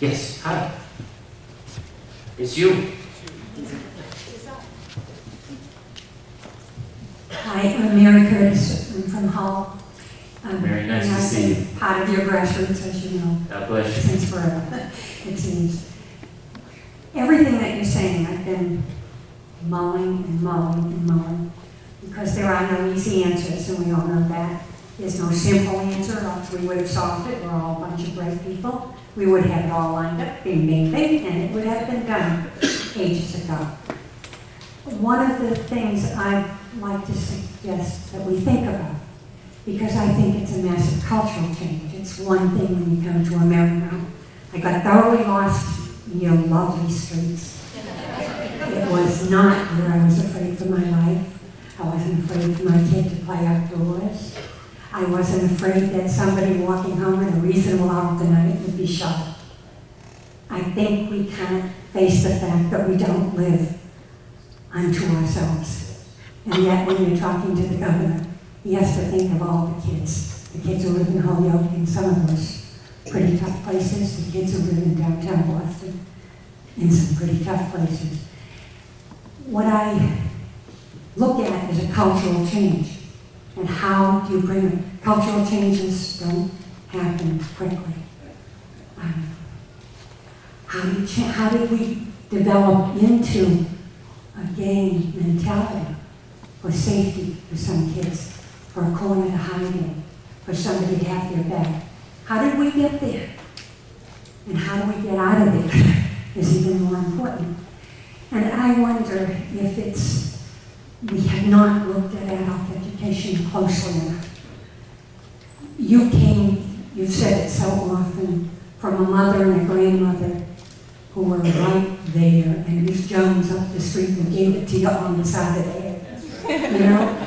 Yes, hi. It's you. Hi, I'm Mary Curtis. I'm from Hull. Very nice and to see you. I've been part of your grassroots, as you know, God bless you. since forever, it seems. Everything that you're saying, I've been mulling and mulling and mulling, because there are no easy answers, and we all know that. There's no simple answer, or else we would have solved it. We're all a bunch of bright people. We would have it all lined up, bing, bing, bing, and it would have been done ages ago. One of the things I'd like to suggest that we think about, because I think it's a massive cultural change. It's one thing when you come to a Merrymount. I got thoroughly lost in your lovely streets. It was not where I was afraid for my life. I wasn't afraid for my kid to play outdoors. I wasn't afraid that somebody walking home at a reasonable hour of the night would be shot. I think we can't face the fact that we don't live unto ourselves. And yet when you're talking to the governor, he has to think of all the kids who live in Holyoke and some of those pretty tough places, the kids who live in downtown Boston in some pretty tough places. What I look at is a cultural change. And how do you bring it? Cultural changes don't happen quickly. How did we develop into a gang mentality for safety for some kids, for a corner to hide in, for somebody to have their back? How did we get there? And how do we get out of there is even more important. And I wonder if we have not looked at adult education closely enough. You've said it so often, from a mother and a grandmother who were right there, and Miss Jones up the street and gave it to you on the side of the head. You know?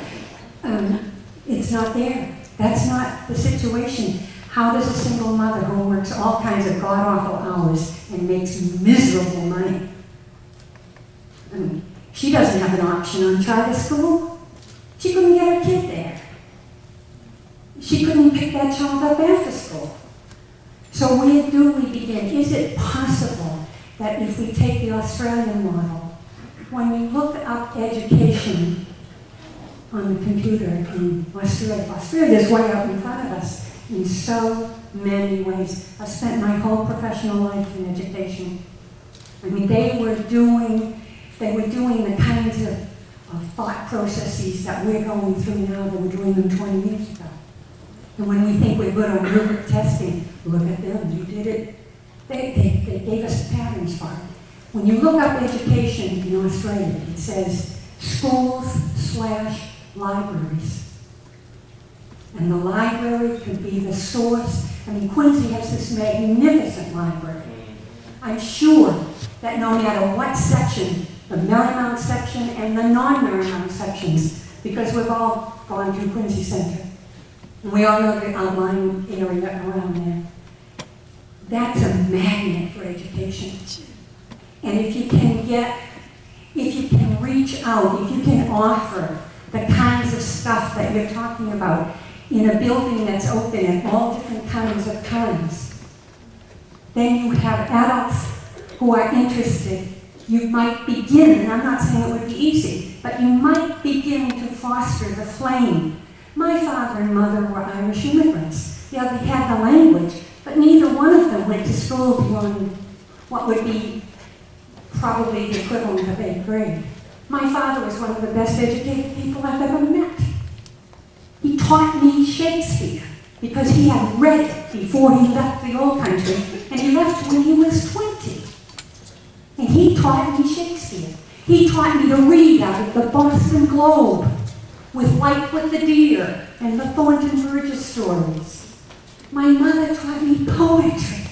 It's not there. That's not the situation. How does a single mother who works all kinds of god-awful hours and makes miserable money, she doesn't have an option on charter school. She couldn't get her kid there. She couldn't pick that child up after school. So where do we begin? Is it possible that if we take the Australian model, when you look up education on the computer in Australia's way out in front of us in so many ways. I've spent my whole professional life in education. I mean, they were doing the kinds of thought processes that we're going through now that were doing them 20 years ago. And when we think we're good on rubric testing, look at them, you did it. They gave us the patterns for it. When you look up education in Australia, it says schools/libraries. And the library could be the source. I mean, Quincy has this magnificent library. I'm sure that no matter what section, the Merrymount section and the non-Merrymount sections, because we've all gone through Quincy Center, and we all know the outlying area around there. That's a magnet for education. And if you can reach out, if you can offer the kinds of stuff that you're talking about in a building that's open at all different kinds of times, then you have adults who are interested. You might begin, and I'm not saying it would be easy, but you might begin to foster the flame. My father and mother were Irish immigrants. Yeah, they had the language, but neither one of them went to school beyond what would be probably the equivalent of 8th grade. My father was one of the best educated people I've ever met. He taught me Shakespeare because he had read it before he left the old country, and he left when he was 20. And he taught me Shakespeare. He taught me to read out of the Boston Globe with Lightfoot the Deer and the Thornton Burgess stories. My mother taught me poetry.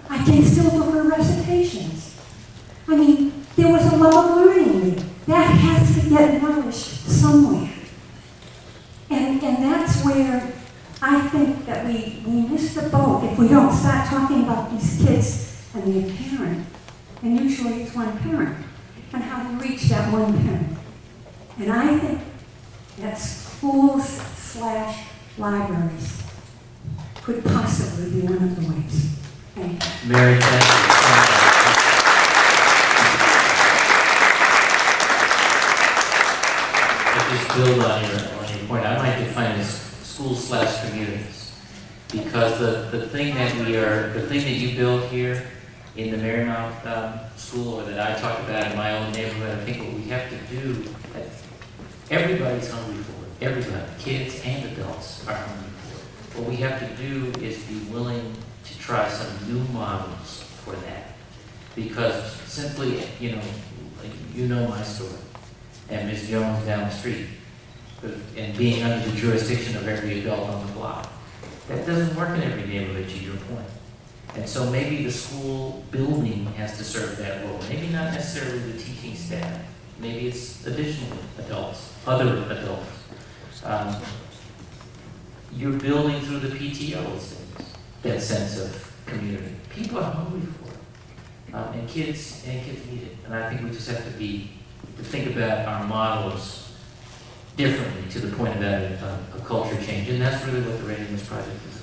I can still do her recitations. I mean, there was a love of learning there. That has to get nourished somewhere. And that's where I think that we miss the boat if we don't start talking about these kids and their parent. And usually it's one parent. And how to reach that one parent. And I think that schools/libraries could possibly be one of the ways. Thank you. Mary, thank you. I just build on your point. I might define this school/communities, because the thing that you build here in the Merrymount School, or that I talk about in my own neighborhood, I think what we have to do, everybody's hungry for it. Everybody, kids and adults, are hungry for it. What we have to do is be willing to try some new models for that, because simply, you know my story, and Ms. Jones down the street, and being under the jurisdiction of every adult on the block. That doesn't work in every neighborhood, to your point. And so maybe the school building has to serve that role. Maybe not necessarily the teaching staff. Maybe it's additional adults, other adults. You're building through the PTOs that sense of community. People are hungry for it, and kids need it. And I think we just have to think about our models differently, to the point about a culture change. And that's really what the Readiness Project is